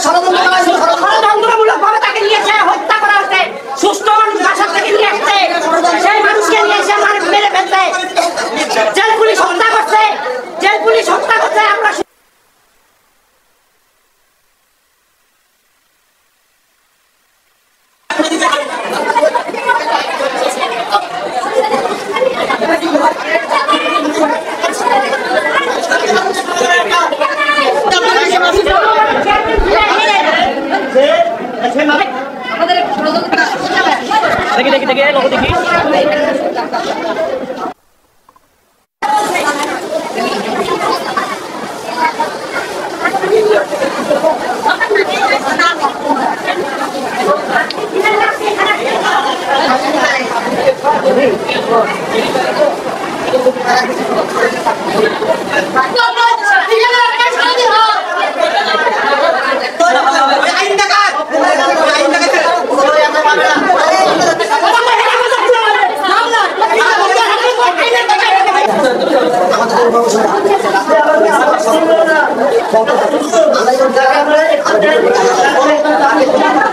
ষড়যন্ত্রমূলকভাবে তাকে নিয়ে এসে হত্যা করা হচ্ছে। সুস্থ মানুষ বাসা থেকে নিয়ে আসছে, সেই মানুষকে নিয়ে এসে মেরে ফেলছে। জেল পুলিশ হত্যা করছে, জেল পুলিশ হত্যা করছে। আমরা দেখি লোক দেখি আমরা